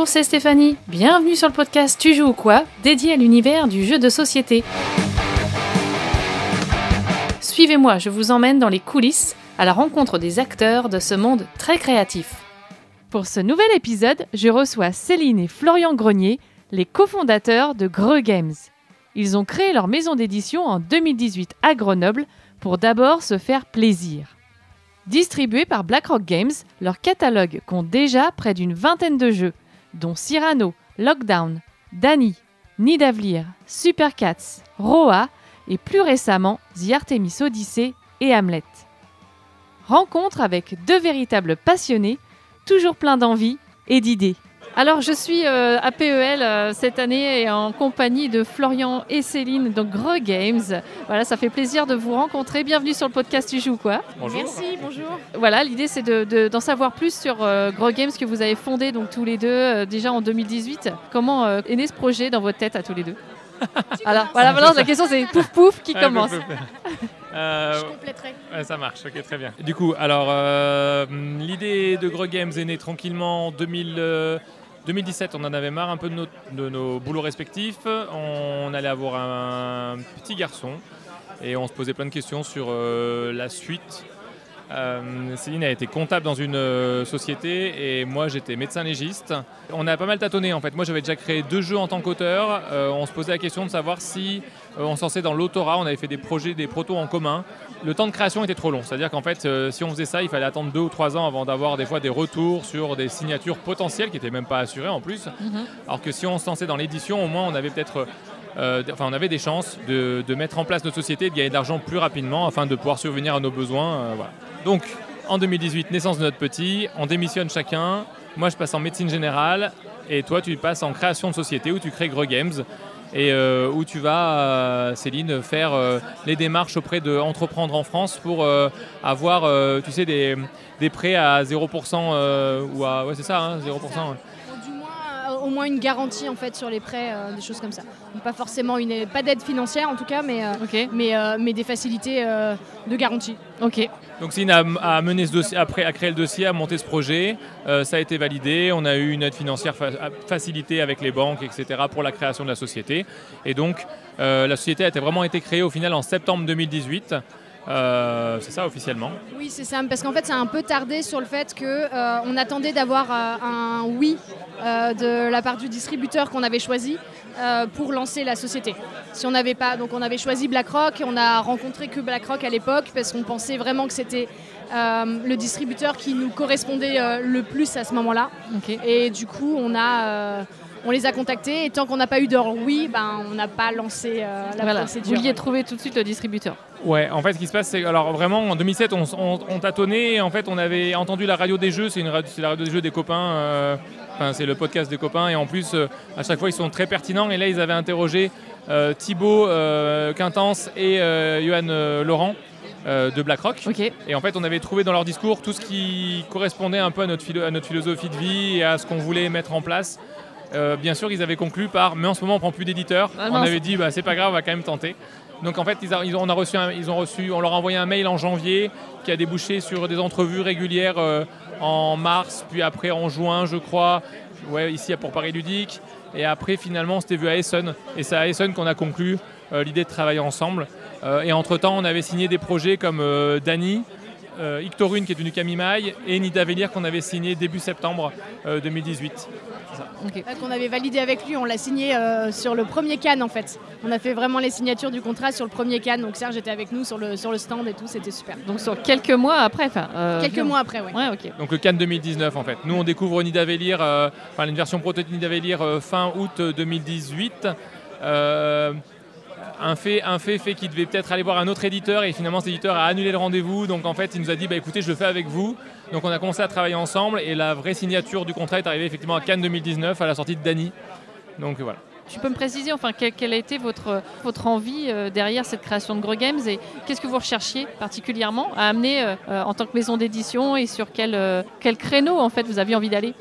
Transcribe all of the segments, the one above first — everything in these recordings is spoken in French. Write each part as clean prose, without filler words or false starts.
Bonjour, c'est Stéphanie. Bienvenue sur le podcast Tu joues ou quoi, dédié à l'univers du jeu de société. Suivez-moi, je vous emmène dans les coulisses, à la rencontre des acteurs de ce monde très créatif. Pour ce nouvel épisode, je reçois Céline et Florian Grenier, les cofondateurs de Greux Games. Ils ont créé leur maison d'édition en 2018 à Grenoble pour d'abord se faire plaisir. Distribué par BlackRock Games, leur catalogue compte déjà près d'une vingtaine de jeux, dont Cyrano, Lockdown, Dany, Nidavellir, Super Cats, Roa et plus récemment The Artemis Odyssey et Hamlet. Rencontre avec deux véritables passionnés, toujours pleins d'envie et d'idées. Alors je suis à PEL cette année et en compagnie de Florian et Céline de Greux Games. Voilà, ça fait plaisir de vous rencontrer. Bienvenue sur le podcast Tu joues quoi. Bonjour. Merci, bonjour. Voilà, l'idée c'est d'en savoir plus sur Greux Games que vous avez fondé donc tous les deux déjà en 2018. Comment est né ce projet dans votre tête à tous les deux? Alors voilà, maintenant la question c'est pouf pouf qui commence. Je compléterai. Ça marche, ok, très bien. Du coup, alors l'idée de Greux Games est née tranquillement en 2017. On en avait marre un peu de nos boulots respectifs. On allait avoir un petit garçon et on se posait plein de questions sur la suite. Céline a été comptable dans une société et moi j'étais médecin légiste. On a pas mal tâtonné en fait. Moi j'avais déjà créé 2 jeux en tant qu'auteur. On se posait la question de savoir si on se lançait dans l'autorat. On avait fait des projets, des protos en commun. Le temps de création était trop long. C'est-à-dire qu'en fait si on faisait ça, il fallait attendre 2 ou 3 ans avant d'avoir des fois des retours sur des signatures potentielles qui n'étaient même pas assurées en plus. Alors que si on se lançait dans l'édition, au moins on avait peut-être... on avait des chances de mettre en place notre société et de gagner de l'argent plus rapidement afin de pouvoir survenir à nos besoins. Voilà. Donc, en 2018, naissance de notre petit, on démissionne chacun. Moi, je passe en médecine générale et toi, tu passes en création de société où tu crées Greux Games et où tu vas, Céline, faire les démarches auprès d'entreprendre en France pour avoir, tu sais, des prêts à 0% ou à... Ouais, c'est ça, hein, 0%. Au moins une garantie en fait sur les prêts, des choses comme ça. Donc pas forcément pas d'aide financière en tout cas, mais des facilités de garantie. Ok. Donc Céline a mené ce dossier, a créé le dossier, a monté ce projet, ça a été validé, on a eu une aide financière facilitée avec les banques, etc. pour la création de la société. Et donc la société a vraiment été créée au final en septembre 2018. C'est ça officiellement. Oui, c'est ça, parce qu'en fait ça a un peu tardé sur le fait qu'on attendait d'avoir un oui de la part du distributeur qu'on avait choisi pour lancer la société. Si on n'avait pas, donc on avait choisi BlackRock et on a rencontré que BlackRock à l'époque parce qu'on pensait vraiment que c'était le distributeur qui nous correspondait le plus à ce moment-là. Okay. Et du coup on les a contactés et tant qu'on n'a pas eu d'or oui, on n'a pas lancé la procédure. Vous vouliez trouver tout de suite le distributeur. Ouais, en fait, ce qui se passe, c'est alors vraiment en 2007, on tâtonnait. Et en fait, on avait entendu la radio des jeux. C'est la radio des jeux des copains. C'est le podcast des copains. Et en plus, à chaque fois, ils sont très pertinents. Et là, ils avaient interrogé Thibaut Quintance et Johan Laurent de BlackRock. Okay. Et en fait, on avait trouvé dans leur discours tout ce qui correspondait un peu à notre philosophie de vie et à ce qu'on voulait mettre en place. Bien sûr, ils avaient conclu par « mais en ce moment, on prend plus d'éditeurs ». On avait dit « c'est pas grave, on va quand même tenter ». Donc en fait, on leur a envoyé un mail en janvier qui a débouché sur des entrevues régulières en mars, puis après en juin, je crois, ici pour Paris Ludique. Et après, finalement, on s'était vu à Essen. Et c'est à Essen qu'on a conclu l'idée de travailler ensemble. Et entre-temps, on avait signé des projets comme Dany, Ictorune qui est devenu Camimai et Nidavellir qu'on avait signé début septembre 2018. Okay. Qu'on avait validé avec lui, on l'a signé sur le premier Cannes en fait. On a fait vraiment les signatures du contrat sur le premier Cannes, donc Serge était avec nous sur le stand et tout, c'était super. Donc sur quelques mois après quelques mois après, oui. Ouais, okay. Donc le Cannes 2019 en fait. Nous on découvre Nidavellir, une version prototype Nidavellir fin août 2018. Un fait qu'il devait peut-être aller voir un autre éditeur et finalement cet éditeur a annulé le rendez-vous. Donc en fait il nous a dit écoutez, je le fais avec vous. Donc on a commencé à travailler ensemble et la vraie signature du contrat est arrivée effectivement à Cannes 2019 à la sortie de Dany. Donc voilà. Tu peux me préciser quelle a été votre envie derrière cette création de Greux Games et qu'est-ce que vous recherchiez particulièrement à amener en tant que maison d'édition et sur quel créneau en fait vous aviez envie d'aller?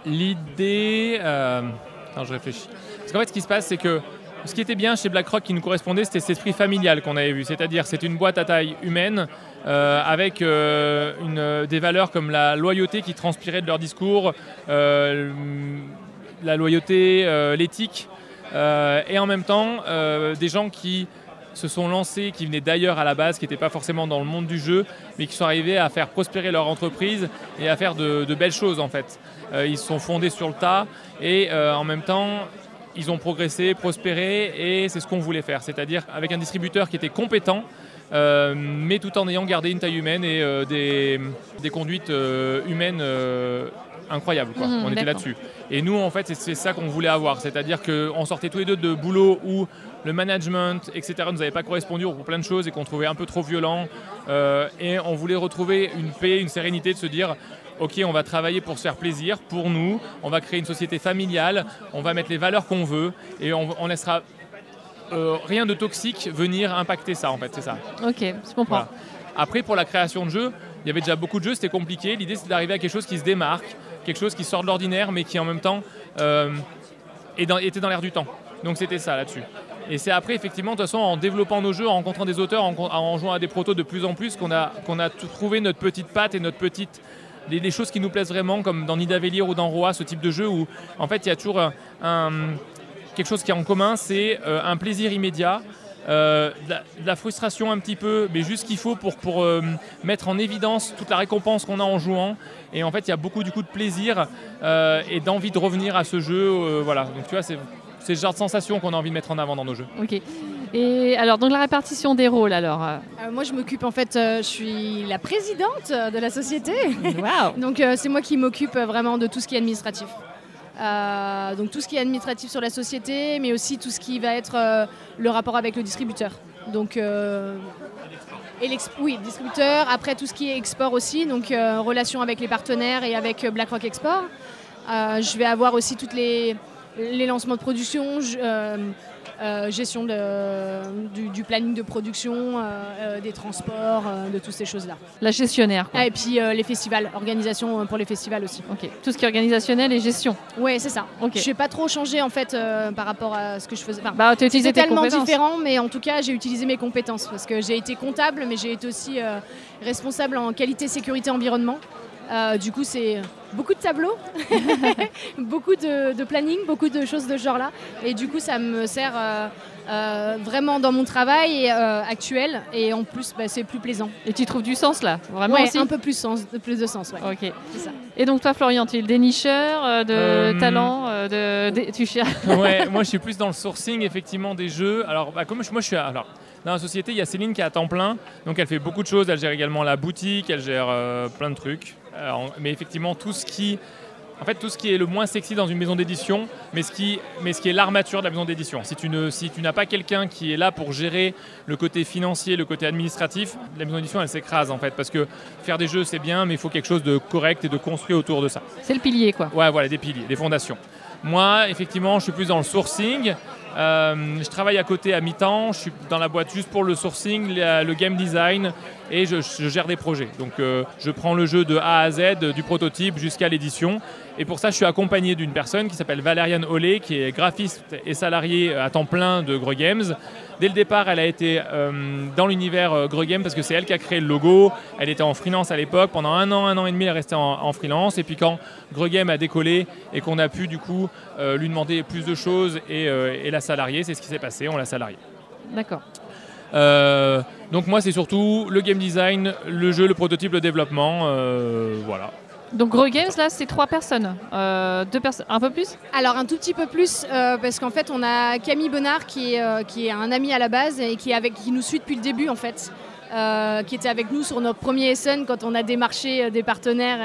L'idée... Attends, je réfléchis. Parce qu'en fait ce qui se passe c'est que ce qui était bien chez BlackRock qui nous correspondait, c'était cet esprit familial qu'on avait vu. C'est-à-dire c'est une boîte à taille humaine avec des valeurs comme la loyauté qui transpirait de leur discours, la loyauté, l'éthique, et en même temps des gens qui se sont lancés, qui venaient d'ailleurs à la base, qui n'étaient pas forcément dans le monde du jeu, mais qui sont arrivés à faire prospérer leur entreprise et à faire de belles choses en fait. Ils se sont fondés sur le tas et en même temps, ils ont progressé, prospéré et c'est ce qu'on voulait faire. C'est-à-dire avec un distributeur qui était compétent, mais tout en ayant gardé une taille humaine et des conduites humaines incroyables. Quoi. On était là-dessus. Et nous, en fait, c'est ça qu'on voulait avoir. C'est-à-dire qu'on sortait tous les deux de boulot où le management, etc., ne nous avait pas correspondu pour plein de choses et qu'on trouvait un peu trop violent. Et on voulait retrouver une paix, une sérénité de se dire ok, on va travailler pour se faire plaisir, pour nous, on va créer une société familiale, on va mettre les valeurs qu'on veut et on laissera rien de toxique venir impacter ça, en fait, c'est ça. Ok, je comprends. Voilà. Après, pour la création de jeux, il y avait déjà beaucoup de jeux, c'était compliqué. L'idée, c'est d'arriver à quelque chose qui se démarque, quelque chose qui sort de l'ordinaire, mais qui en même temps était dans l'air du temps. Donc c'était ça là-dessus. Et c'est après, effectivement, de toute façon, en développant nos jeux, en rencontrant des auteurs, en jouant à des protos de plus en plus, qu'on a trouvé notre petite patte et des choses qui nous plaisent vraiment, comme dans Nidavellir ou dans Roa, ce type de jeu où, en fait, il y a toujours quelque chose qui est en commun, c'est un plaisir immédiat, de la frustration un petit peu, mais juste ce qu'il faut pour mettre en évidence toute la récompense qu'on a en jouant. Et en fait, il y a beaucoup du coup de plaisir et d'envie de revenir à ce jeu. Voilà. Donc tu vois, c'est ce genre de sensation qu'on a envie de mettre en avant dans nos jeux. Ok. Et alors, donc la répartition des rôles, alors moi, je m'occupe, en fait, je suis la présidente de la société. Wow. Donc, c'est moi qui m'occupe vraiment de tout ce qui est administratif. Donc, tout ce qui est administratif sur la société, mais aussi tout ce qui va être le rapport avec le distributeur. Donc, oui, distributeur. Après, tout ce qui est export aussi, donc relation avec les partenaires et avec BlackRock Export. Je vais avoir aussi toutes les lancements de production, gestion du planning de production, des transports, de toutes ces choses-là. La gestionnaire, quoi. Et puis les festivals, organisation pour les festivals aussi. Ok. Tout ce qui est organisationnel et gestion. Oui, c'est ça. Okay. Je n'ai pas trop changé en fait par rapport à ce que je faisais. Enfin, tu as utilisé tes tellement compétences. Différent, mais en tout cas, j'ai utilisé mes compétences parce que j'ai été comptable, mais j'ai été aussi responsable en qualité, sécurité, environnement. Du coup, c'est beaucoup de tableaux, beaucoup de planning, beaucoup de choses de ce genre-là. Et du coup, ça me sert vraiment dans mon travail actuel. Et en plus, c'est plus plaisant. Et tu trouves du sens là, vraiment aussi. Un peu plus de sens. Ouais. Ok. C'est ça. Et donc toi, Florian, tu es le dénicheur de talent, tu cherches. Ouais, moi je suis plus dans le sourcing effectivement des jeux. Alors, comme moi je suis dans la société, il y a Céline qui est à temps plein, donc elle fait beaucoup de choses. Elle gère également la boutique, elle gère plein de trucs. Mais effectivement, tout ce qui est le moins sexy dans une maison d'édition, mais ce qui est l'armature de la maison d'édition. Si tu n'as pas quelqu'un qui est là pour gérer le côté financier, le côté administratif, la maison d'édition, elle s'écrase en fait. Parce que faire des jeux, c'est bien, mais il faut quelque chose de correct et de construit autour de ça. C'est le pilier, quoi. Ouais, voilà, des piliers, des fondations. Moi, effectivement, je suis plus dans le sourcing. Je travaille à côté à mi-temps, je suis dans la boîte juste pour le sourcing, le game design et je gère des projets. Donc je prends le jeu de A à Z, du prototype jusqu'à l'édition. Et pour ça, je suis accompagné d'une personne qui s'appelle Valériane Ollet, qui est graphiste et salariée à temps plein de Greux Games. Dès le départ, elle a été dans l'univers Greux Games parce que c'est elle qui a créé le logo. Elle était en freelance à l'époque. Pendant un an et demi, elle est restée en freelance. Et puis quand Greux Games a décollé et qu'on a pu du coup lui demander plus de choses et la salarier, c'est ce qui s'est passé. On l'a salarié. D'accord. Donc moi, c'est surtout le game design, le jeu, le prototype, le développement. Voilà. Donc Greux Games, là, c'est 3 personnes. 2 personnes, un peu plus ? Alors un tout petit peu plus, parce qu'en fait, on a Camille Bonnard qui est un ami à la base et qui nous suit depuis le début, en fait. Qui était avec nous sur notre premier SN quand on a démarché des partenaires.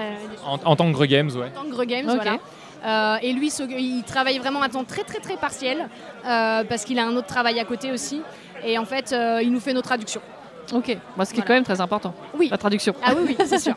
En tant que Greux Games, ouais. En tant que Greux Games, okay. Voilà. Et lui, il travaille vraiment à temps très très très partiel, parce qu'il a un autre travail à côté aussi. Et en fait, il nous fait nos traductions. Ok, ce qui est quand même très important. Oui. La traduction. Ah oui, c'est sûr.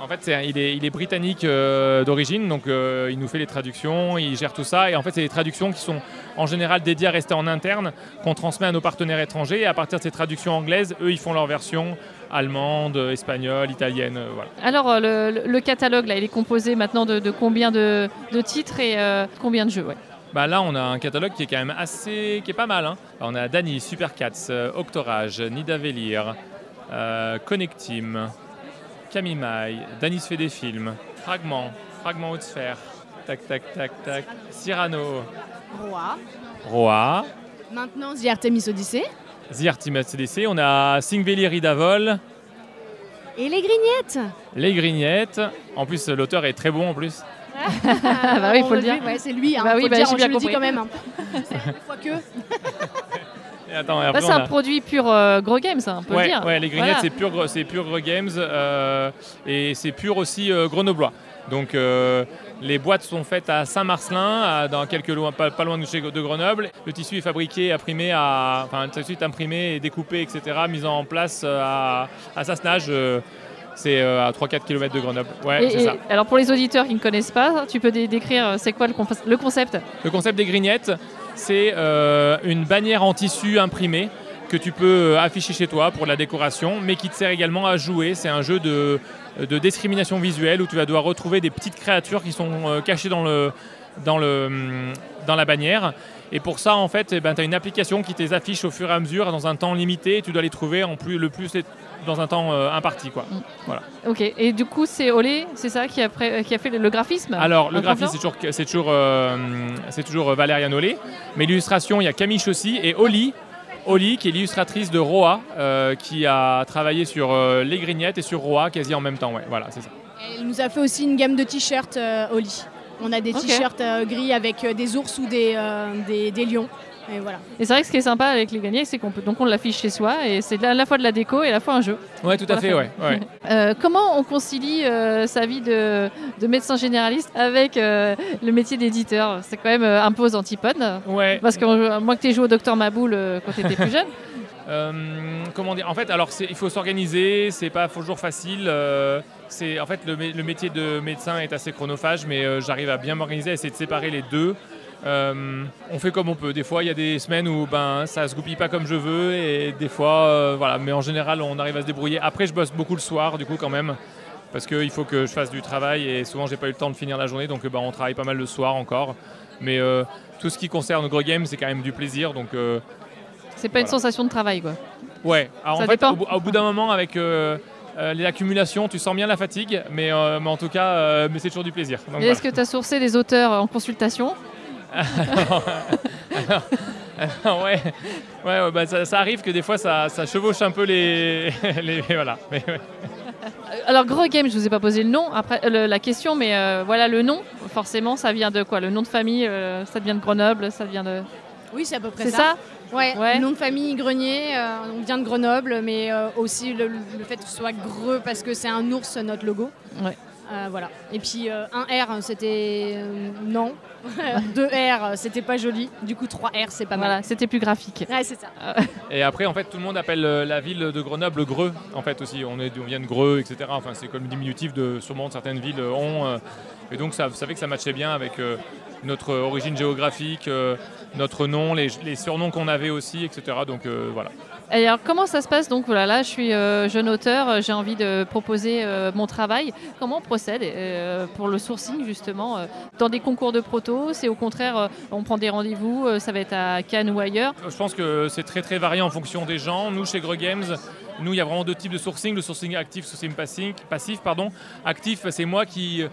En fait, il est britannique d'origine, donc il nous fait les traductions, il gère tout ça. Et en fait, c'est des traductions qui sont en général dédiées à rester en interne, qu'on transmet à nos partenaires étrangers. Et à partir de ces traductions anglaises, eux, ils font leur version allemande, espagnole, italienne. Voilà. Alors, le catalogue, là, il est composé maintenant de combien de titres et combien de jeux, ouais. Bah là, on a un catalogue qui est quand même qui est pas mal. Hein. On a Dany, Super Cats, Octorage, Nidavellir, Connectim, Camimai, Danis fait des films, Fragment Haute Sphère, tac, tac, tac, tac, Cyrano, Roa. Maintenant, The Artemis Odyssey. The Artemis Odyssey, on a Singveli Ridavol. Et les grignettes. Les grignettes. En plus, l'auteur est très bon en plus. Bah oui, il faut le dire. Ouais, c'est lui, hein, bah oui, faut bah, le dire, j'ai bien je le dis compris. quand même. Hein. Fois que. Et attends, et Bah, après, c'est un produit pur Gros Games, on peut le dire. Ouais, les grignettes, Voilà. c'est pur Gros Games et c'est pur aussi grenoblois. Donc les boîtes sont faites à Saint-Marcelin, dans pas loin de Grenoble. Le tissu est fabriqué, imprimé, le tissu est imprimé et découpé, etc., mis en place à Sassenage. C'est à 3-4 km de Grenoble. Ouais, c'est ça. Alors pour les auditeurs qui ne connaissent pas, tu peux décrire c'est quoi le concept? Le concept des grignettes, c'est une bannière en tissu imprimé que tu peux afficher chez toi pour la décoration, mais qui te sert également à jouer. C'est un jeu de discrimination visuelle où tu vas devoir retrouver des petites créatures qui sont cachées dans la bannière. Et pour ça, en fait, tu as une application qui te les affiche au fur et à mesure dans un temps limité et tu dois les trouver le plus dans un temps imparti, quoi. Voilà. Ok, et du coup, c'est Olé, c'est ça qui a fait le graphisme? Alors, le graphisme, c'est toujours Valériane Olé. Mais l'illustration, il y a Camille Chaussy et Oli, qui est l'illustratrice de Roa, qui a travaillé sur les grignettes et sur Roa quasi en même temps. Ouais, voilà, c'est ça. Elle nous a fait aussi une gamme de t-shirts, Oli. On a des t-shirts gris avec des ours ou des lions. Et voilà. Et c'est vrai que ce qui est sympa avec les grignettes, c'est on l'affiche chez soi et c'est à la fois de la déco et à la fois un jeu. Ouais, tout à fait, ouais. Comment on concilie sa vie de médecin généraliste avec le métier d'éditeur? C'est quand même un peu aux antipodes. Ouais. Parce que moi que tu aies joué au Docteur Maboul quand tu étais plus jeune. Comment dire? En fait, alors il faut s'organiser, c'est pas toujours facile. En fait, le métier de médecin est assez chronophage, mais j'arrive à bien m'organiser, à essayer de séparer les deux. On fait comme on peut. Des fois, il y a des semaines où ça se goupille pas comme je veux, et des fois, voilà. Mais en général, on arrive à se débrouiller. Après, je bosse beaucoup le soir, du coup, quand même, parce qu'il faut que je fasse du travail, et souvent, j'ai pas eu le temps de finir la journée, donc on travaille pas mal le soir encore. Mais tout ce qui concerne Gros Games, c'est quand même du plaisir, donc. C'est pas une sensation de travail, quoi. Ouais. Alors, en fait, au bout d'un moment, avec les accumulations, tu sens bien la fatigue, mais en tout cas, mais c'est toujours du plaisir. Donc, et est-ce que tu as sourcé des auteurs en consultation? Ça arrive que des fois ça chevauche un peu les voilà. Alors Gros Games, je vous ai pas posé le nom après la question, mais voilà le nom. Forcément, ça vient de quoi? Le nom de famille, ça vient de Grenoble, ça vient de. Oui, c'est à peu près ça. C'est ça? Ouais. Le nom de famille Grenier, on vient de Grenoble, mais aussi le fait que ce soit Greux parce que c'est un ours notre logo. Ouais. Voilà. Et puis un R, c'était non. 2 R, c'était pas joli. Du coup, 3 R, c'est pas mal. Voilà, c'était plus graphique. Ouais, c'est ça. Et après, en fait, tout le monde appelle la ville de Grenoble Greux, en fait aussi. On vient de Greux, etc. Enfin, c'est comme le diminutif de sûrement certaines villes ont. Et donc, ça fait que ça matchait bien avec notre origine géographique, notre nom, les surnoms qu'on avait aussi, etc. Donc, voilà. Et alors, comment ça se passe? Donc voilà, là, je suis jeune auteur, j'ai envie de proposer mon travail. Comment on procède pour le sourcing, justement, dans des concours de proto? C'est au contraire, on prend des rendez-vous, ça va être à Cannes ou ailleurs? Je pense que c'est très très varié en fonction des gens. Nous, chez Gros Games, il y a vraiment deux types de sourcing. Le sourcing actif, le sourcing passif. Actif, c'est moi qui...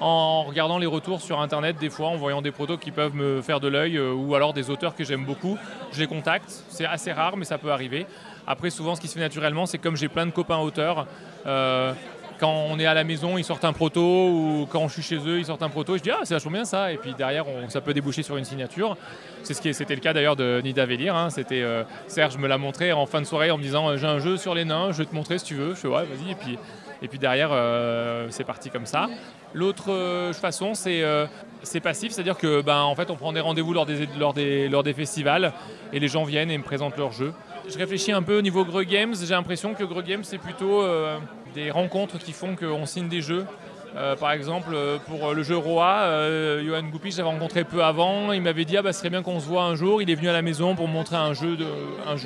En regardant les retours sur Internet, des fois, en voyant des protos qui peuvent me faire de l'œil ou alors des auteurs que j'aime beaucoup, je les contacte. C'est assez rare, mais ça peut arriver. Après, souvent, ce qui se fait naturellement, c'est comme j'ai plein de copains auteurs, quand on est à la maison, ils sortent un proto, ou quand je suis chez eux, ils sortent un proto. Je dis, c'est vachement bien ça. Et puis derrière, ça peut déboucher sur une signature. C'était le cas d'ailleurs de Nida Vélir. C'était Serge me l'a montré en fin de soirée en me disant, j'ai un jeu sur les nains, je vais te montrer si tu veux. Je fais, ouais, vas-y. Et puis derrière, c'est parti comme ça. L'autre façon, c'est passif, c'est-à-dire que en fait, on prend des rendez-vous lors des festivals et les gens viennent et me présentent leurs jeux. Je réfléchis un peu au niveau Gros Games. J'ai l'impression que Gros Games, c'est plutôt des rencontres qui font qu'on signe des jeux. Par exemple, pour le jeu Roa, Johan Goupil, j'avais rencontré peu avant. Il m'avait dit ce serait bien qu'on se voit un jour. Il est venu à la maison pour me montrer un jeu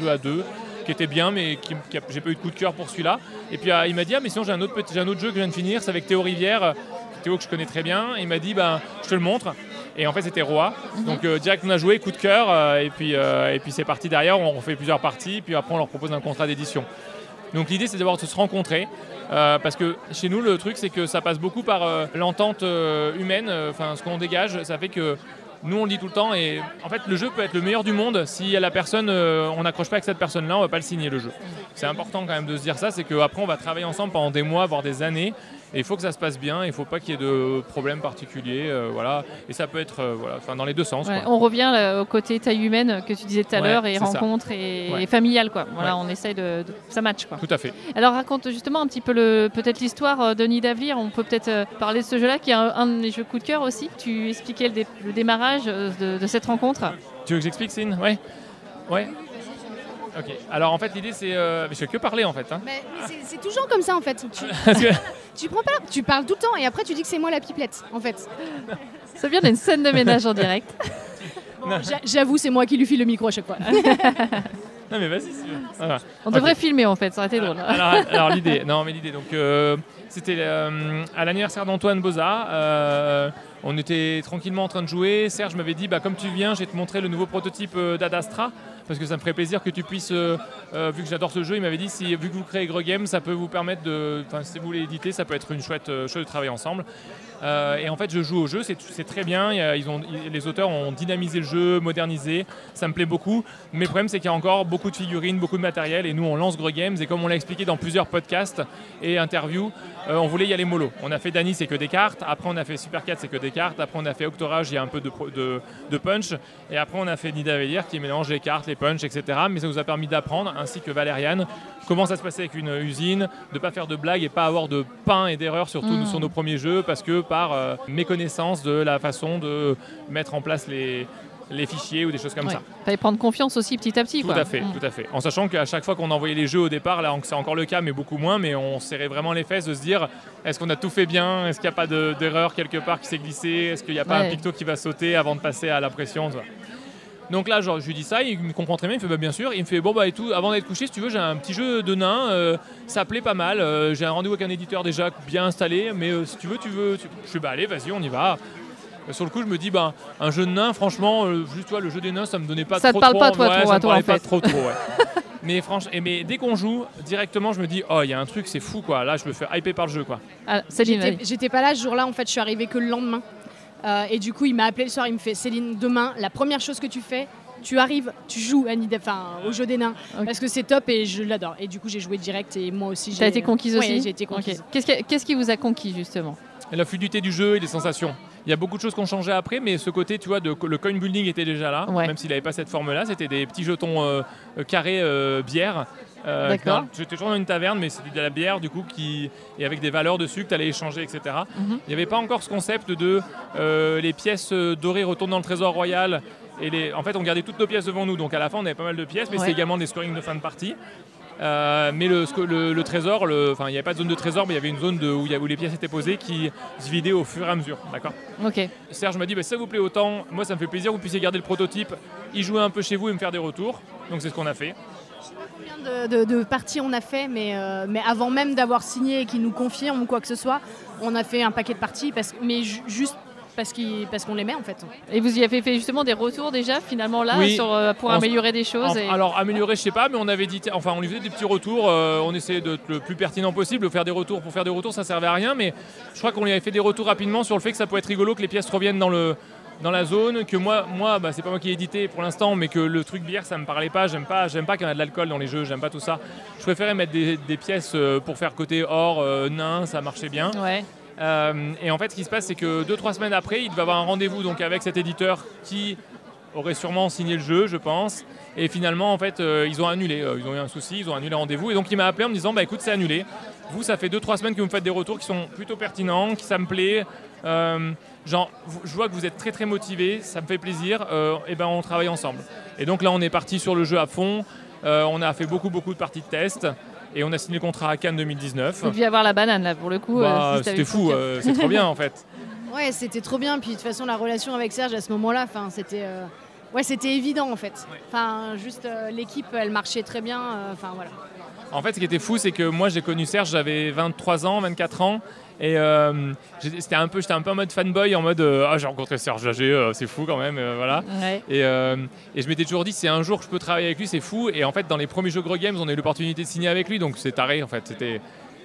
à deux qui était bien, mais j'ai pas eu de coup de cœur pour celui-là. Et puis il m'a dit mais sinon j'ai un autre jeu que je viens de finir, c'est avec Théo Rivière. Théo que je connais très bien. Et il m'a dit je te le montre. Et en fait c'était Roa. Donc direct on a joué, coup de cœur. Et puis c'est parti derrière. On refait plusieurs parties. Puis après on leur propose un contrat d'édition. Donc l'idée c'est d'abord de se rencontrer. Parce que chez nous le truc c'est que ça passe beaucoup par l'entente humaine, ce qu'on dégage, ça fait que nous on le dit tout le temps et en fait le jeu peut être le meilleur du monde si à la personne on n'accroche pas avec cette personne là on va pas le signer le jeu. C'est important quand même de se dire ça, c'est qu'après on va travailler ensemble pendant des mois voire des années et il faut que ça se passe bien, il ne faut pas qu'il y ait de problèmes particuliers, voilà. Et ça peut être dans les deux sens. Ouais, on revient au côté taille humaine que tu disais tout à l'heure et rencontres et familiale quoi. Voilà, on essaye de ça match quoi. Tout à fait. Alors raconte justement un petit peu peut-être l'histoire de Nid d'Avenir. On peut peut-être parler de ce jeu-là qui est un de mes jeux coup de cœur aussi. Tu expliquais le démarrage de cette rencontre. Tu veux que j'explique, Céline ? Ouais. Ok. Alors en fait l'idée c'est, je fais que parler en fait. Hein. Mais c'est toujours comme ça en fait. Tu prends pas, tu parles tout le temps et après tu dis que c'est moi la pipelette en fait. Ça vient d'une scène de ménage en direct. Bon, j'avoue c'est moi qui lui file le micro à chaque fois. Non mais vas-y. Voilà. On devrait filmer en fait, ça aurait été drôle. Alors l'idée, donc c'était à l'anniversaire d'Antoine Boza. On était tranquillement en train de jouer. Serge m'avait dit, comme tu viens, je vais te montrer le nouveau prototype d'Ad Astra. Parce que ça me ferait plaisir que tu puisses, vu que j'adore ce jeu, il m'avait dit, vu que vous créez Greux Games, ça peut vous permettre si vous voulez éditer, ça peut être une chouette chose de travailler ensemble. Et en fait, je joue au jeu, c'est très bien. Les auteurs ont dynamisé le jeu, modernisé, ça me plaît beaucoup. Mais le problème, c'est qu'il y a encore beaucoup de figurines, beaucoup de matériel. Et nous, on lance Greux Games. Et comme on l'a expliqué dans plusieurs podcasts et interviews, on voulait y aller mollo. On a fait Dany, c'est que des cartes. Après, on a fait Super 4, c'est que des cartes. Après, on a fait Octorage, il y a un peu de punch. Et après, on a fait Nid d'Avenir qui mélange les cartes, les punch, etc. Mais ça nous a permis d'apprendre, ainsi que Valériane, comment ça se passait avec une usine, de ne pas faire de blagues et pas avoir de pain et d'erreurs surtout sur nos premiers jeux, parce que par méconnaissance de la façon de mettre en place les fichiers ou des choses comme ça. Il fallait prendre confiance aussi petit à petit. Tout à fait. En sachant qu'à chaque fois qu'on envoyait les jeux au départ, là c'est encore le cas mais beaucoup moins, mais on serrait vraiment les fesses de se dire est-ce qu'on a tout fait bien, est-ce qu'il n'y a pas d'erreur quelque part qui s'est glissée, est-ce qu'il n'y a pas un picto qui va sauter avant de passer à la pression. Donc là, je lui dis ça, il me comprend très bien, il me fait bien sûr, il me fait et tout, avant d'être couché, si tu veux, j'ai un petit jeu de nains, ça plaît pas mal, j'ai un rendez-vous avec un éditeur déjà bien installé, mais si tu veux, je fais allez, vas-y, on y va. Sur le coup, je me dis, un jeu de nains, franchement, juste toi, le jeu des nains, ça me donnait pas trop. Ça te parle pas trop, ça me parlait pas trop. Ouais. mais dès qu'on joue, directement, je me dis, il y a un truc, c'est fou, quoi. Là, je me fais hyper par le jeu, quoi. J'étais pas là ce jour-là, en fait, je suis arrivée que le lendemain. Et du coup, il m'a appelé le soir, il me fait Céline, demain, la première chose que tu fais, tu arrives, tu joues au jeu des nains, parce que c'est top et je l'adore. Et du coup, j'ai joué direct et moi aussi. T'as été conquise aussi ? Oui, j'ai été conquise. Okay. Qu'est-ce qui vous a conquis justement ? La fluidité du jeu et les sensations. Il y a beaucoup de choses qui ont changé après, mais ce côté, tu vois, le coin building était déjà là, même s'il n'avait pas cette forme-là. C'était des petits jetons carrés bière. J'étais toujours dans une taverne, mais c'était de la bière du coup et avec des valeurs dessus que tu allais échanger, etc. Il n'y avait pas encore ce concept de les pièces dorées retournent dans le trésor royal. En fait, on gardait toutes nos pièces devant nous, donc à la fin, on avait pas mal de pièces, mais c'est également des scorings de fin de partie. Mais le trésor, il n'y avait pas de zone de trésor, mais il y avait une zone où les pièces étaient posées qui se vidaient au fur et à mesure. D'accord. Ok. Serge m'a dit, si ça vous plaît autant, moi ça me fait plaisir que vous puissiez garder le prototype, y jouer un peu chez vous et me faire des retours. Donc c'est ce qu'on a fait. Combien de parties on a fait, mais avant même d'avoir signé et qu'ils nous confirment ou quoi que ce soit, on a fait un paquet de parties, juste parce qu'on l'aimait en fait. Et vous y avez fait justement des retours déjà finalement là pour améliorer des choses Alors améliorer je sais pas, mais on avait dit, on lui faisait des petits retours, on essayait d'être le plus pertinent possible, faire des retours pour faire des retours ça servait à rien, mais je crois qu'on lui avait fait des retours rapidement sur le fait que ça peut être rigolo que les pièces reviennent dans la zone, que moi c'est pas moi qui ai édité pour l'instant, mais que le truc bière ça me parlait pas, j'aime pas qu'il y en a de l'alcool dans les jeux, j'aime pas tout ça. Je préférais mettre des pièces pour faire côté or, nain, ça marchait bien. Ouais. Et en fait ce qui se passe c'est que 2-3 semaines après il devait avoir un rendez-vous donc avec cet éditeur qui aurait sûrement signé le jeu je pense, et finalement en fait ils ont annulé, ils ont eu un souci, ils ont annulé le rendez-vous, et donc il m'a appelé en me disant écoute c'est annulé, vous ça fait 2-3 semaines que vous me faites des retours qui sont plutôt pertinents, qui ça me plaît, je vois que vous êtes très très motivés, ça me fait plaisir, et on travaille ensemble. Et donc là on est parti sur le jeu à fond, on a fait beaucoup de parties de test. Et on a signé le contrat à Cannes 2019. Vous deviez avoir la banane là pour le coup. C'était fou, c'est trop bien en fait. Ouais, c'était trop bien. Puis de toute façon, la relation avec Serge à ce moment-là, c'était évident en fait. Juste l'équipe, elle marchait très bien. Voilà. En fait, ce qui était fou, c'est que moi, j'ai connu Serge, j'avais 23 ans, 24 ans. Et j'étais un peu en mode fanboy, en mode j'ai rencontré Serge Lager, c'est fou quand même, voilà. Ouais. Et je m'étais toujours dit, si un jour je peux travailler avec lui, c'est fou. Et en fait, dans les premiers jeux Gros Games, on a eu l'opportunité de signer avec lui, donc c'est taré en fait.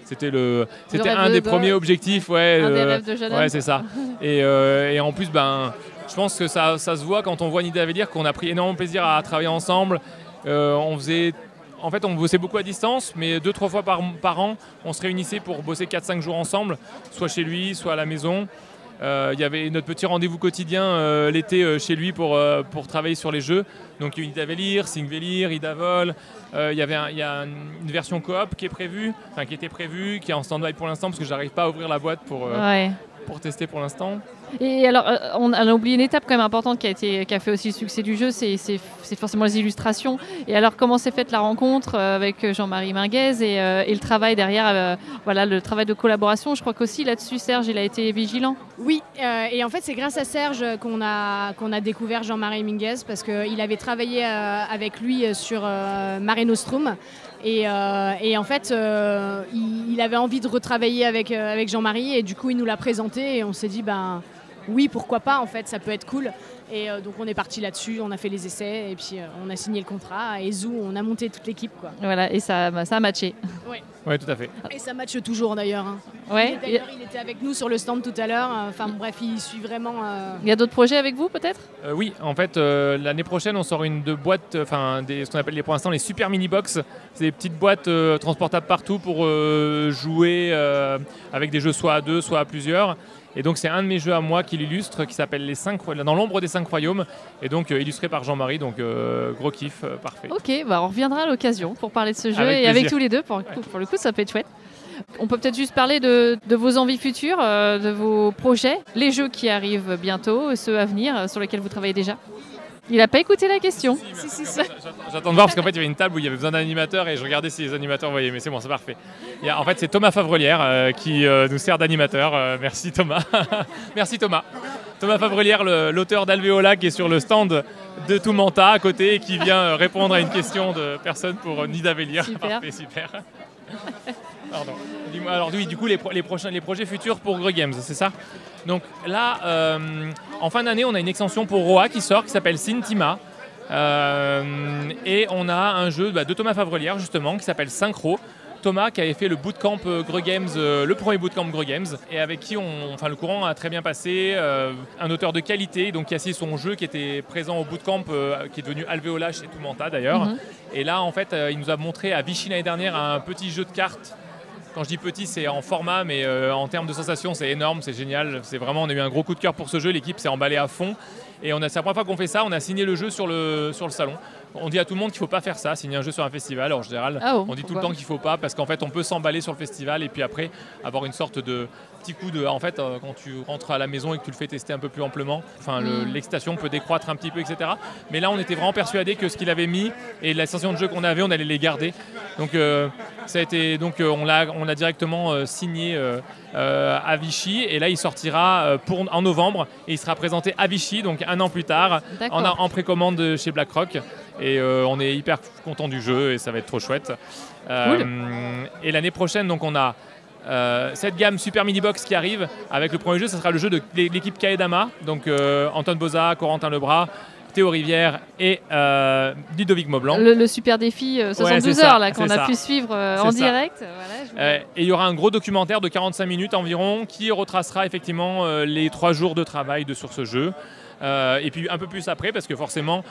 C'était un des premiers objectifs, ouais. Un des rêves de jeune homme. Ouais, c'est ça. Et en plus, je pense que ça se voit quand on voit Nida Velir qu'on a pris énormément de plaisir à travailler ensemble. En fait, on bossait beaucoup à distance, mais 2-3 fois par an, on se réunissait pour bosser 4-5 jours ensemble, soit chez lui, soit à la maison. Il y avait notre petit rendez-vous quotidien l'été chez lui pour travailler sur les jeux. Donc il y a eu Nida Velir, Sing Velir, Idavol. Il y a une version coop qui était prévue, qui est en stand-by pour l'instant parce que j'arrive pas à ouvrir la boîte pour tester pour l'instant. Et alors, on a oublié une étape quand même importante qui a fait aussi le succès du jeu, c'est forcément les illustrations. Et alors, comment s'est faite la rencontre avec Jean-Marie Minguez et le travail derrière, le travail de collaboration. Je crois qu'aussi là-dessus, Serge, il a été vigilant. Oui, et en fait, c'est grâce à Serge qu'on a découvert Jean-Marie Minguez parce qu'il avait travaillé avec lui sur Mare Nostrum. Et en fait, il avait envie de retravailler avec Jean-Marie et du coup, il nous l'a présenté et on s'est dit, oui, pourquoi pas, en fait, ça peut être cool. Et donc, on est parti là-dessus, on a fait les essais et puis on a signé le contrat. Et Zou, on a monté toute l'équipe, quoi. Voilà, et ça a matché. Oui, tout à fait. Et ça matche toujours, d'ailleurs. Hein. Ouais. D'ailleurs, il était avec nous sur le stand tout à l'heure. Enfin, bref, il suit vraiment... Il y a d'autres projets avec vous, peut-être ? Oui, en fait, l'année prochaine, on sort une boîte, ce qu'on appelle pour l'instant les super mini-box. C'est des petites boîtes transportables partout pour jouer avec des jeux soit à 2, soit à plusieurs. Et donc c'est un de mes jeux à moi qui l'illustre, qui s'appelle Dans l'ombre des 5 royaumes, et donc illustré par Jean-Marie, donc gros kiff, parfait. Ok, on reviendra à l'occasion pour parler de ce jeu Avec et avec plaisir. tous les deux, pour le coup ça peut être chouette. On peut peut-être juste parler de vos envies futures, de vos projets, les jeux qui arrivent bientôt, ceux à venir, sur lesquels vous travaillez déjà. Il n'a pas écouté la question. Si. J'attends de voir parce qu'en fait il y avait une table où il y avait besoin d'animateurs et je regardais si les animateurs voyaient, mais c'est bon, c'est parfait. En fait c'est Thomas Favrelière qui nous sert d'animateur. Merci Thomas. Merci Thomas. Thomas Favrelière, l'auteur d'Alvéola qui est sur le stand de Toumanta à côté et qui vient répondre à une question de personne pour Nida Velir. Super. Parfait, super. Pardon. Dis-moi, alors oui, du coup les projets futurs pour Gros Games, c'est ça ? Donc là, en fin d'année, on a une extension pour Roa qui sort, qui s'appelle Sintima. Et on a un jeu de Thomas Favrelière, justement, qui s'appelle Synchro. Thomas qui avait fait le bootcamp Gros Games, le premier bootcamp Gros Games, et avec qui le courant a très bien passé. Un auteur de qualité, donc qui a signé son jeu, qui était présent au bootcamp, qui est devenu Alvéola chez Toumanta d'ailleurs. Mm-hmm. Et là, en fait, il nous a montré à Vichy l'année dernière un petit jeu de cartes. Quand je dis petit, c'est en format, mais en termes de sensations, c'est énorme, c'est génial. C'est vraiment, on a eu un gros coup de cœur pour ce jeu. L'équipe s'est emballée à fond. Et c'est la première fois qu'on fait ça. On a signé le jeu sur le salon. On dit à tout le monde qu'il ne faut pas faire ça, signer un jeu sur un festival. En général, on dit tout le temps qu'il ne faut pas parce qu'en fait, on peut s'emballer sur le festival et puis après avoir une sorte de petit coup de... En fait, quand tu rentres à la maison et que tu le fais tester un peu plus amplement, l'excitation peut décroître un petit peu, etc. Mais là, on était vraiment persuadés que ce qu'il avait mis et la session de jeu qu'on avait, on allait les garder. Donc, ça a été, on l'a directement signé à Vichy et là, il sortira en novembre et il sera présenté à Vichy, donc un an plus tard, en précommande chez BlackRock. Et on est hyper content du jeu et ça va être trop chouette. Cool. Et l'année prochaine, donc on a cette gamme Super Mini Box qui arrive. Avec le premier jeu, ça sera le jeu de l'équipe Kaedama. Donc Antoine Boza, Corentin Lebras, Théo Rivière et Ludovic Maublanc. Le super défi 72 heures là, qu'on a pu suivre en direct. Et il y aura un gros documentaire de 45 minutes environ qui retracera effectivement les 3 jours de travail sur ce jeu. Et puis un peu plus après parce que forcément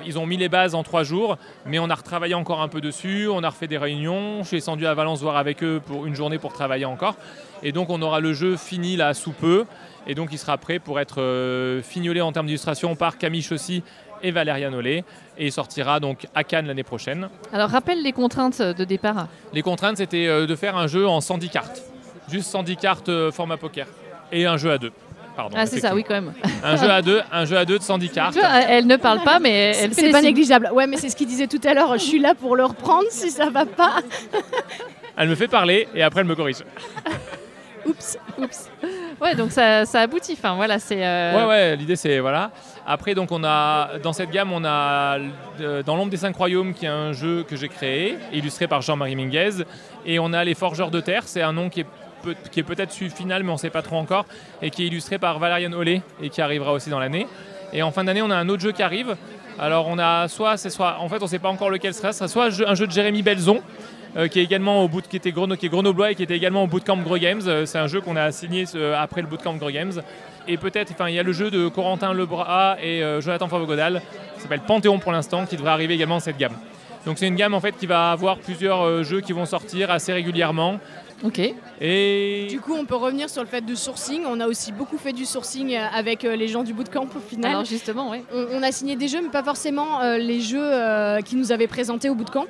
ils ont mis les bases en 3 jours mais on a retravaillé encore un peu dessus, on a refait des réunions, je suis descendu à Valence voir avec eux pour une journée pour travailler encore et donc on aura le jeu fini là sous peu et donc il sera prêt pour être fignolé en termes d'illustration par Camille Chaussy et Valériane Ollet et il sortira donc à Cannes l'année prochaine. Alors rappelle les contraintes de départ. Les contraintes c'était de faire un jeu en 110 cartes, juste 110 cartes format poker et un jeu à 2. Pardon, c'est ça, oui, quand même. Un jeu à 2 de 110 cartes. Elle ne parle pas, mais elle fait c'est pas négligeable. Ouais, mais c'est ce qu'il disait tout à l'heure. Je suis là pour le reprendre si ça va pas. Elle me fait parler et après elle me corrige. Oups. Ouais, donc ça aboutit. Enfin, voilà, c'est. Ouais, l'idée c'est voilà. Après, donc dans cette gamme, on a Dans l'ombre des 5 royaumes, qui est un jeu que j'ai créé, illustré par Jean-Marie Minguez, et on a Les Forgeurs de Terre. C'est un nom qui est peut-être final, mais on ne sait pas trop encore, et qui est illustré par Valériane Ollet et qui arrivera aussi dans l'année. Et en fin d'année, on a un autre jeu qui arrive. Alors on a en fait, on ne sait pas encore lequel ce sera soit un jeu de Jérémy Belzon, qui est également qui est grenoblois et qui était également au Bootcamp Gros Games. C'est un jeu qu'on a signé après le Bootcamp Gros Games. Et peut-être, il y a le jeu de Corentin Lebras et Jonathan Favre-Godal, qui s'appelle Panthéon pour l'instant, qui devrait arriver également dans cette gamme. Donc c'est une gamme en fait qui va avoir plusieurs jeux qui vont sortir assez régulièrement. Ok. Et Du coup, on peut revenir sur le fait du sourcing. On a aussi beaucoup fait du sourcing avec les gens du bootcamp au final. Alors justement, oui. On a signé des jeux, mais pas forcément les jeux qu'ils nous avaient présentés au bootcamp.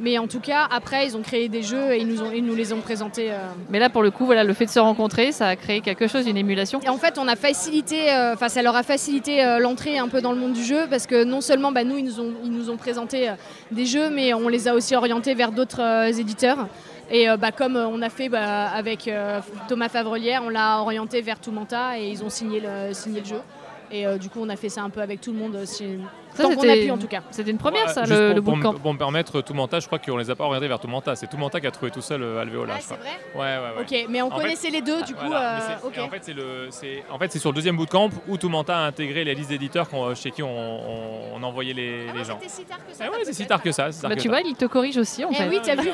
Mais en tout cas, après, ils ont créé des jeux et ils nous les ont présentés. Mais là, pour le coup, voilà, le fait de se rencontrer, ça a créé quelque chose, une émulation. Et en fait, on a facilité, ça leur a facilité l'entrée un peu dans le monde du jeu, parce que non seulement nous, ils nous ont présenté des jeux, mais on les a aussi orientés vers d'autres éditeurs. Et comme on a fait avec Thomas Favrelière, on l'a orienté vers Toumanta et ils ont signé le jeu. Et du coup, on a fait ça un peu avec tout le monde, tant qu'on a pu en tout cas. C'était une première, ça, juste le bootcamp. Pour me permettre, Toumanta, je crois qu'on les a pas orientés vers Toumanta. C'est Toumanta qui a trouvé tout seul Alvéola. Ah, c'est vrai ? Ouais. Ok, mais on connaissait les deux, du coup. Okay. En fait, c'est sur le deuxième bootcamp où Toumanta a intégré la liste d'éditeurs chez qui on envoyait les gens. C'était si tard que ça. Ouais, c'est si tard que ça. Tu vois, il te corrige aussi, en fait. Oui, tu as vu.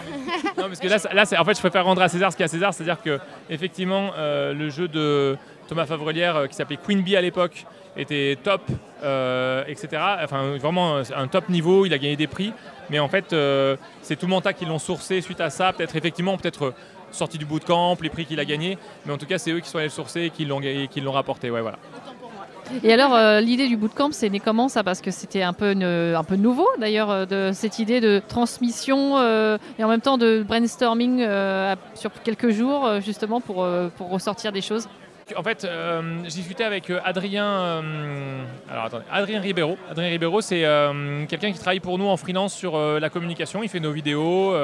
Non, parce que là, en fait, je préfère rendre à César ce qu'il y a à César, c'est-à-dire que effectivement, le jeu de Thomas Favrelière, qui s'appelait Queen Bee à l'époque, était top, etc. Enfin, vraiment un top niveau, il a gagné des prix. Mais en fait, c'est Toumanta qui l'ont sourcé suite à ça. Peut-être sorti du bootcamp, les prix qu'il a gagnés. Mais en tout cas, c'est eux qui sont allés le sourcer et qui l'ont rapporté. Ouais, voilà. Et alors, l'idée du bootcamp, c'est né comment ça ? Parce que c'était un peu nouveau d'ailleurs, de cette idée de transmission et en même temps de brainstorming sur quelques jours, justement pour ressortir des choses. En fait, j'ai discuté avec Adrien Ribeiro. Adrien Ribeiro, c'est quelqu'un qui travaille pour nous en freelance sur la communication. Il fait nos vidéos.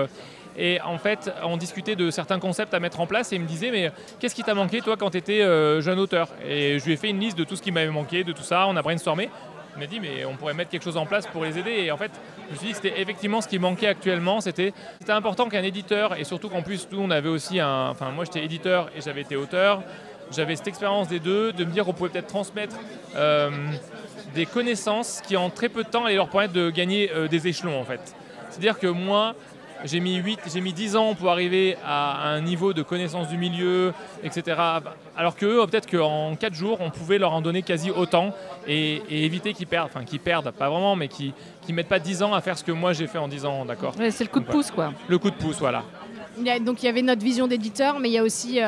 Et en fait, on discutait de certains concepts à mettre en place et il me disait, mais qu'est-ce qui t'a manqué, toi, quand tu étais jeune auteur ? Et je lui ai fait une liste de tout ce qui m'avait manqué, de tout ça. On a brainstormé. Il m'a dit, mais on pourrait mettre quelque chose en place pour les aider. Et en fait, je me suis dit que c'était effectivement ce qui manquait actuellement. C'était important qu'un éditeur, et surtout qu'en plus, nous, on avait aussi moi, j'étais éditeur et j'avais été auteur. J'avais cette expérience des deux, de me dire qu'on pouvait peut-être transmettre des connaissances qui, en très peu de temps, allaient leur permettre de gagner des échelons, en fait. C'est-à-dire que moi, j'ai mis 10 ans pour arriver à un niveau de connaissance du milieu, etc. Alors qu'eux, peut-être qu'en 4 jours, on pouvait leur en donner quasi autant et éviter qu'ils perdent, pas vraiment, mais qu'ils ne mettent pas 10 ans à faire ce que moi j'ai fait en 10 ans, d'accord ? Ouais, c'est le coup de pouce, quoi. Le coup de pouce, voilà. Donc il y avait notre vision d'éditeur, mais il y a aussi,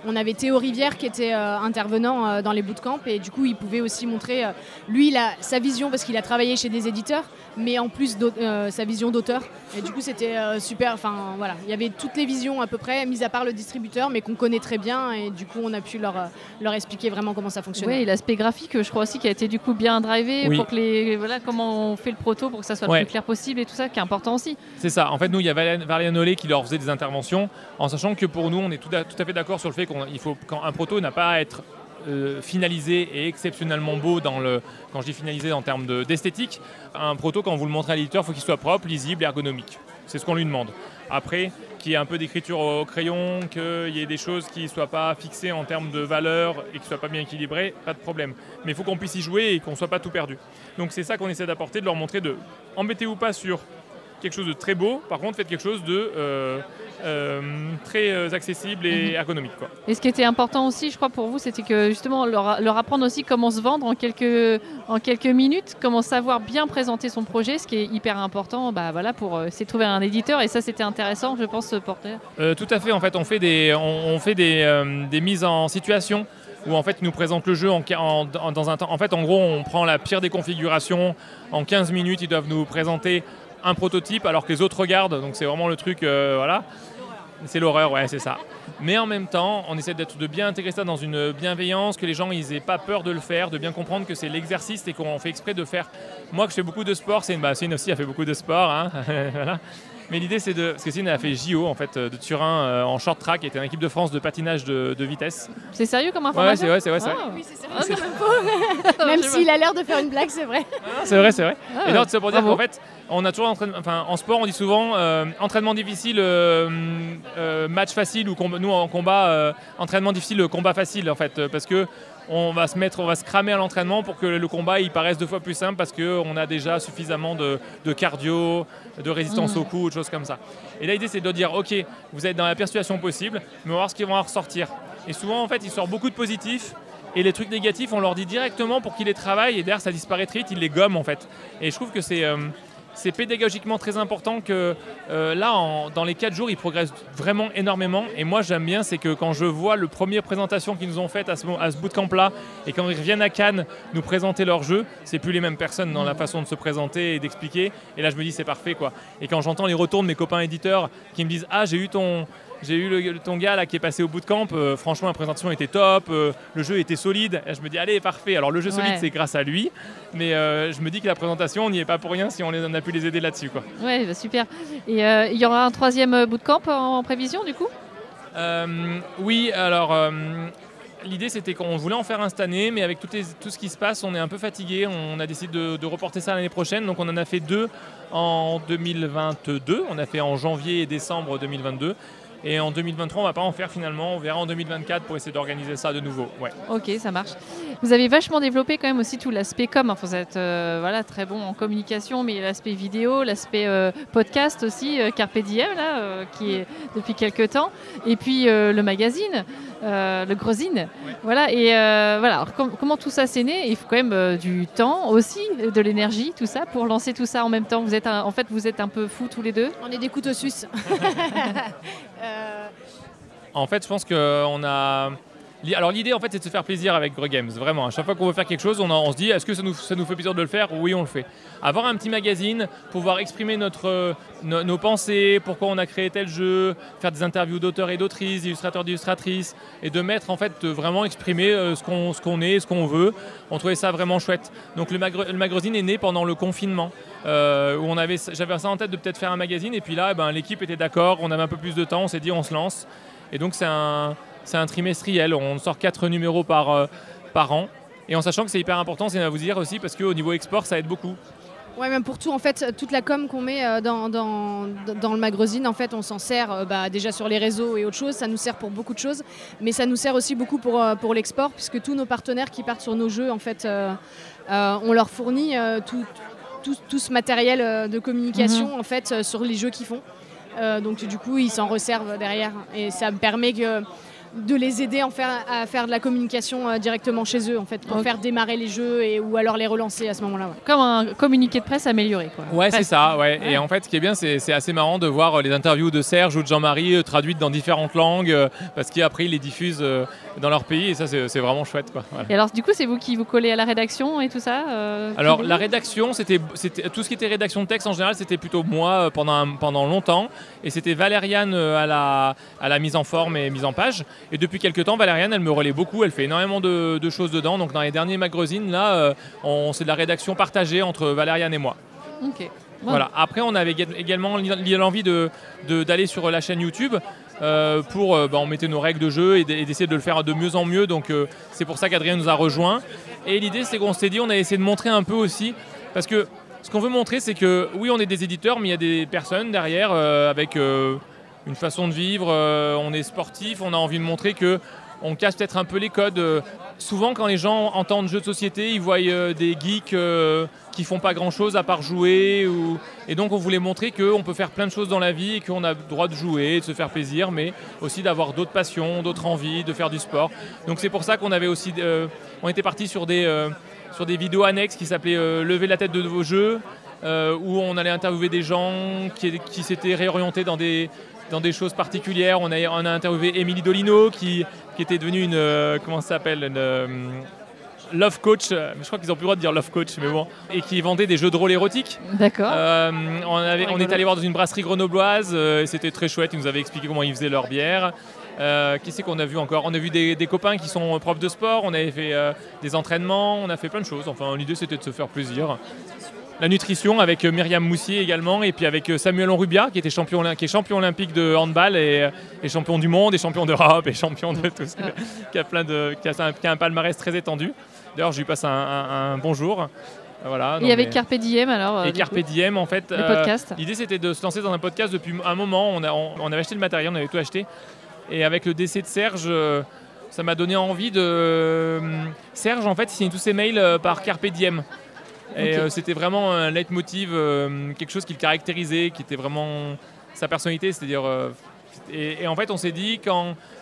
on avait Théo Rivière qui était intervenant dans les bootcamps et du coup il pouvait aussi montrer, lui il a sa vision parce qu'il a travaillé chez des éditeurs, mais en plus sa vision d'auteur. Et du coup c'était super, voilà, il y avait toutes les visions à peu près, mis à part le distributeur, mais qu'on connaît très bien et du coup on a pu leur expliquer vraiment comment ça fonctionnait. Oui, l'aspect graphique je crois aussi qui a été du coup bien drivé pour que comment on fait le proto pour que ça soit le plus clair possible et tout ça qui est important aussi. C'est ça, en fait nous il y a Valériane Ollet qui leur faisait des interventions en sachant que pour nous on est tout à fait d'accord sur le fait quand un proto n'a pas à être finalisé et exceptionnellement beau quand je dis finalisé en termes d'esthétique, un proto quand vous le montrez à l'éditeur, il faut qu'il soit propre, lisible et ergonomique. C'est ce qu'on lui demande. Après, qu'il y ait un peu d'écriture au crayon, qu'il y ait des choses qui ne soient pas fixées en termes de valeur et qui ne soient pas bien équilibrées, pas de problème. Mais il faut qu'on puisse y jouer et qu'on ne soit pas tout perdu. Donc c'est ça qu'on essaie d'apporter, de leur montrer embêtez-vous pas sur quelque chose de très beau, par contre faites quelque chose de très accessible et ergonomique, quoi. Et ce qui était important aussi, je crois, pour vous, c'était que justement leur apprendre aussi comment se vendre en quelques minutes, comment savoir bien présenter son projet, ce qui est hyper important pour essayer de trouver un éditeur. Et ça, c'était intéressant, je pense, Porter. Tout à fait. En fait, on fait des mises en situation où en fait ils nous présentent le jeu dans un temps. En fait, en gros, on prend la pire des configurations. En 15 minutes, ils doivent nous présenter un prototype alors que les autres regardent, donc c'est vraiment le truc, voilà, c'est l'horreur, ouais, c'est ça. Mais en même temps, on essaie de bien intégrer ça dans une bienveillance, que les gens ils aient pas peur de le faire, de bien comprendre que c'est l'exercice et qu'on fait exprès de faire. Moi, que je fais beaucoup de sport, Céline aussi a fait beaucoup de sport, hein, voilà. Mais l'idée, c'est de... Parce que Céline a fait JO, en fait, de Turin en short track, qui était une équipe de France de patinage de vitesse. C'est sérieux comme information? Ouais, c'est vrai. Oui, c'est sérieux, c'est même faux. Même s'il a l'air de faire une blague, c'est vrai. C'est vrai. Ah, Et donc, c'est pour dire qu'en fait, on a toujours en sport, on dit souvent entraînement difficile, match facile, ou nous en combat, entraînement difficile, combat facile, en fait, parce que on va se cramer à l'entraînement pour que le combat il paraisse 2 fois plus simple parce qu'on a déjà suffisamment de cardio, de résistance au coup, de choses comme ça. Et là, l'idée, c'est de dire, ok, vous êtes dans la pire situation possible, mais on va voir ce qu'ils vont en ressortir. Et souvent, en fait, il sort beaucoup de positifs. Et les trucs négatifs, on leur dit directement pour qu'ils les travaillent. Et derrière, ça disparaît très vite, ils les gomment, en fait. Et je trouve que c'est pédagogiquement très important que là, dans les 4 jours, ils progressent vraiment énormément. Et moi, j'aime bien, c'est que quand je vois le premier présentation qu'ils nous ont faite à ce bootcamp-là, et quand ils reviennent à Cannes nous présenter leur jeu, c'est plus les mêmes personnes dans la façon de se présenter et d'expliquer. Et là, je me dis, c'est parfait, quoi. Et quand j'entends les retours de mes copains éditeurs qui me disent, ah, j'ai eu ton gars là qui est passé au bootcamp, franchement la présentation était top, le jeu était solide. Et je me dis allez parfait, alors le jeu solide c'est grâce à lui, mais je me dis que la présentation on n'y est pas pour rien si on a pu les aider là-dessus, quoi. Ouais, bah, super. Et il y aura un 3e bootcamp en prévision du coup? Oui, alors l'idée c'était qu'on voulait en faire un cette année, mais avec tout ce qui se passe on est un peu fatigué, on a décidé de reporter ça l'année prochaine, donc on en a fait 2 en 2022, on a fait en janvier et décembre 2022. Et en 2023, on ne va pas en faire finalement. On verra en 2024 pour essayer d'organiser ça de nouveau. Ouais. Ok, ça marche. Vous avez vachement développé quand même aussi tout l'aspect com. Vous êtes très bon en communication, mais l'aspect vidéo, l'aspect podcast aussi, Carpe Diem, là, qui est depuis quelques temps. Et puis le magazine, le Grosine. Ouais. Voilà. Et voilà. Alors, comment tout ça s'est né? Il faut quand même du temps aussi, de l'énergie, tout ça, pour lancer tout ça en même temps. Vous êtes un peu fous tous les deux. On est des couteaux suisses. En fait, je pense qu'on a... Alors l'idée, en fait, c'est de se faire plaisir avec Greux Games. Vraiment, à chaque fois qu'on veut faire quelque chose, on se dit, est-ce que ça nous fait plaisir de le faire? Oui, on le fait. Avoir un petit magazine, pouvoir exprimer nos pensées, pourquoi on a créé tel jeu, faire des interviews d'auteurs et d'autrices, d'illustrateurs, d'illustratrices, et de mettre, en fait, vraiment exprimer ce qu'on est, ce qu'on veut. On trouvait ça vraiment chouette. Donc le magazine est né pendant le confinement, où j'avais ça en tête de peut-être faire un magazine, et puis là, l'équipe était d'accord, on avait un peu plus de temps, on s'est dit, on se lance. Et donc c'est un trimestriel, on sort 4 numéros par an. Et en sachant que c'est hyper important, c'est à vous dire aussi, parce qu'au niveau export, ça aide beaucoup. Ouais, même pour tout, en fait, toute la com qu'on met dans le magazine, en fait, on s'en sert déjà sur les réseaux et autres choses. Ça nous sert pour beaucoup de choses, mais ça nous sert aussi beaucoup pour l'export, puisque tous nos partenaires qui partent sur nos jeux, en fait, on leur fournit tout ce matériel de communication, en fait, sur les jeux qu'ils font. Donc du coup, ils s'en resservent derrière, et ça me permet de les aider à faire de la communication directement chez eux, en fait, pour faire démarrer les jeux ou alors les relancer à ce moment-là. Ouais. Comme un communiqué de presse amélioré, quoi. Ouais, c'est ça. Ouais. Et en fait, ce qui est bien, c'est assez marrant de voir les interviews de Serge ou de Jean-Marie traduites dans différentes langues, parce qu'après ils les diffusent dans leur pays, et ça c'est vraiment chouette, quoi. Voilà. Et alors du coup, c'est vous qui vous collez à la rédaction et tout ça Alors la rédaction, c'était tout ce qui était rédaction de texte en général, c'était plutôt moi pendant longtemps, et c'était Valériane à la mise en forme et mise en page. Et depuis quelques temps, Valériane, elle me relaie beaucoup, elle fait énormément de choses dedans. Donc dans les derniers magazines, là, c'est de la rédaction partagée entre Valériane et moi. Ok. Bon. Voilà. Après, on avait également l'envie d'aller sur la chaîne YouTube on mettait nos règles de jeu et d'essayer de le faire de mieux en mieux. Donc c'est pour ça qu'Adrien nous a rejoints. Et l'idée, c'est qu'on s'est dit, on a essayé de montrer un peu aussi, parce que ce qu'on veut montrer, c'est que oui, on est des éditeurs, mais il y a des personnes derrière avec une façon de vivre, on est sportif, on a envie de montrer qu'on casse peut-être un peu les codes. Souvent, quand les gens entendent jeux de société, ils voient des geeks qui font pas grand-chose à part jouer. Et donc, on voulait montrer qu'on peut faire plein de choses dans la vie et qu'on a le droit de jouer, de se faire plaisir, mais aussi d'avoir d'autres passions, d'autres envies, de faire du sport. Donc, c'est pour ça qu'on avait aussi, on était parti sur des vidéos annexes qui s'appelaient Levez la tête de vos jeux, où on allait interviewer des gens qui s'étaient réorientés dans des choses particulières. On a interviewé Émilie Dolino qui était devenue une love coach, je crois qu'ils n'ont plus le droit de dire love coach, mais bon, et qui vendait des jeux de rôle érotiques. D'accord. On est allé voir dans une brasserie grenobloise, et c'était très chouette, ils nous avaient expliqué comment ils faisaient leur bière. Qui c'est qu'on a vu encore? On a vu des copains qui sont profs de sport, on avait fait des entraînements, on a fait plein de choses. Enfin, l'idée c'était de se faire plaisir. la nutrition avec Myriam Moussier également, et puis avec Samuel Onrubia qui est champion olympique de handball et champion du monde et champion d'Europe et champion de tout ça, qui a un palmarès très étendu. D'ailleurs, je lui passe un bonjour. Voilà, et avec Carpe Diem alors et Carpe Diem en fait, l'idée c'était de se lancer dans un podcast depuis un moment. On avait acheté le matériel, on avait tout acheté, et avec le décès de Serge, ça m'a donné envie de... Serge en fait il signe tous ses mails par Carpe Diem. Et c'était vraiment un leitmotiv, quelque chose qui le caractérisait, qui était vraiment sa personnalité, c'est-à-dire... Et en fait, on s'est dit,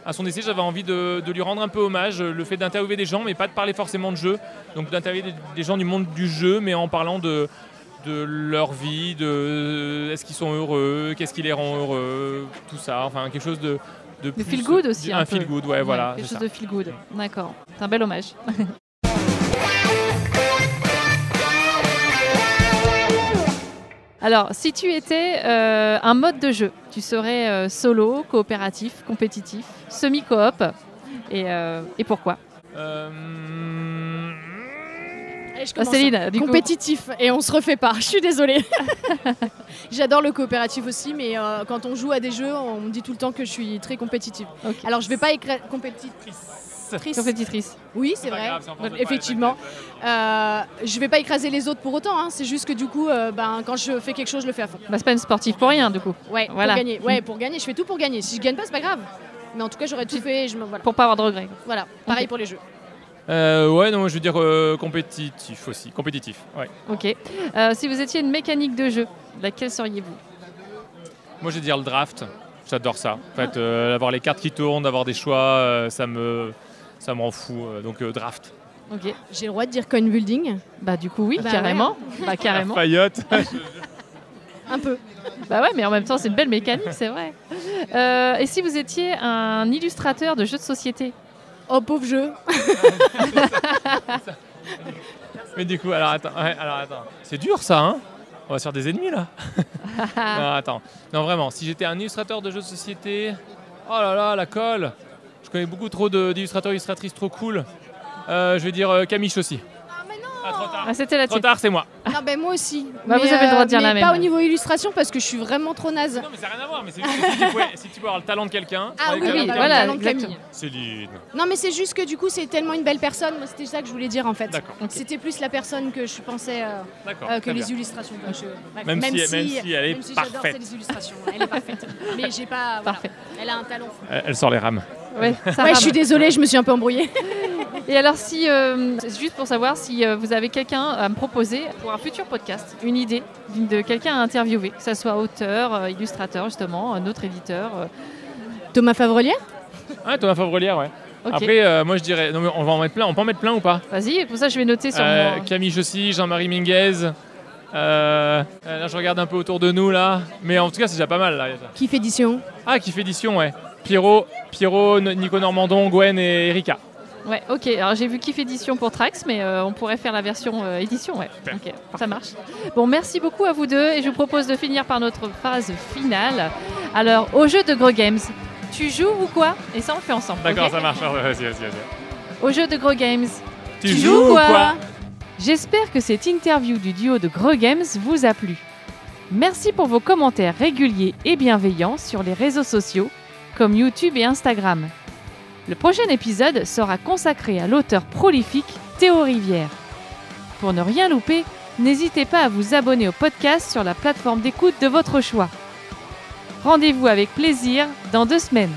à son décès, j'avais envie de lui rendre un peu hommage, le fait d'interviewer des gens, mais pas de parler forcément de jeu. Donc d'interviewer des gens du monde du jeu, mais en parlant de leur vie, de est-ce qu'ils sont heureux, qu'est-ce qui les rend heureux, tout ça. Enfin, quelque chose de plus... feel good aussi. Un feel good, ouais, voilà. Quelque chose de feel good, d'accord. C'est un bel hommage. Alors, si tu étais un mode de jeu, tu serais solo, coopératif, compétitif, semi-coop, et pourquoi Céline, du compétitif, et on se refait pas, je suis désolée. J'adore le coopératif aussi, mais quand on joue à des jeux, on me dit tout le temps que je suis très compétitive. Okay. Alors, je vais pas écrire compétitrice. Oui, c'est vrai, effectivement. Je vais pas écraser les autres pour autant, hein. C'est juste que du coup, quand je fais quelque chose, je le fais à fond. C'est pas une sportive pour rien, du coup. Ouais, voilà. Pour gagner. Ouais, pour gagner, je fais tout pour gagner. Si je gagne pas, c'est pas grave. Mais en tout cas, j'aurais tout fait. Voilà. Pour pas avoir de regrets. Voilà, pareil pour les jeux. Ouais, non, je veux dire compétitif aussi. Compétitif, ouais. Ok. Si vous étiez une mécanique de jeu, laquelle seriez-vous ? Moi, je vais dire le draft. J'adore ça. En fait, avoir les cartes qui tournent, d'avoir des choix, ça me rend fou. Donc, draft. Ok. J'ai le droit de dire coin building ? Bah, du coup, oui, carrément. Ouais. Bah, carrément. Fayotte. Un peu. Bah ouais, mais en même temps, c'est une belle mécanique, c'est vrai. Et si vous étiez un illustrateur de jeux de société ? Oh, pauvre jeu. Mais du coup, alors attends. C'est dur ça, hein ? On va se faire des ennemis là. Non, attends. Non, vraiment, si j'étais un illustrateur de jeux de société... Oh là là, la colle. Je connais beaucoup trop d'illustrateurs et illustratrices trop cool. Je vais dire Camille Chaussy. Ah, mais non. Trop tard. Ah, c'était la trop tard, c'est moi. Non, ben moi aussi. Bah, vous avez le droit de dire la même. Pas au niveau illustration parce que je suis vraiment trop naze. Non, mais ça n'a rien à voir. Mais c'est juste que si tu peux avoir le talent de quelqu'un. Ah oui, voilà, Camille. Céline. Non, mais c'est juste que du coup, c'est tellement une belle personne. Moi, c'était ça que je voulais dire en fait. D'accord. Okay. C'était plus la personne que je pensais que les illustrations. Même si elle est parfaite. J'adore ces illustrations. Elle est parfaite. Mais j'ai pas. Parfait. Elle a un talent. Elle sort les rames. Ouais, je suis désolée, je me suis un peu embrouillée. Et alors, juste pour savoir si vous avez quelqu'un à me proposer pour un futur podcast, une idée de quelqu'un à interviewer, que ce soit auteur, illustrateur justement, un autre éditeur. Thomas Favrelière ? Ouais, Thomas Favrelière, ouais. Okay. Après, moi je dirais, non, mais on va en mettre plein. On peut en mettre plein ou pas ? Vas-y, pour ça je vais noter sur moi. Camille Chaussy, Jean-Marie Minguez. Là, je regarde un peu autour de nous là, mais en tout cas c'est déjà pas mal là. Kiff Édition. Ah, Kiff Édition, ouais. Pierrot, Nico Normandon, Gwen et Erika. Ouais, ok. Alors j'ai vu Kiff Édition pour Trax, mais on pourrait faire la version édition, ouais. Ok, ça marche. Bon, merci beaucoup à vous deux et je vous propose de finir par notre phase finale. Alors, au jeu de Gros Games, tu joues ou quoi ? Et ça, on fait ensemble. D'accord, okay ? Ça marche. Vas-y. Au jeu de Gros Games, tu joues ou quoi ? J'espère que cette interview du duo de Gros Games vous a plu. Merci pour vos commentaires réguliers et bienveillants sur les réseaux sociaux, comme YouTube et Instagram. Le prochain épisode sera consacré à l'auteur prolifique Théo Rivière. Pour ne rien louper, n'hésitez pas à vous abonner au podcast sur la plateforme d'écoute de votre choix. Rendez-vous avec plaisir dans 2 semaines.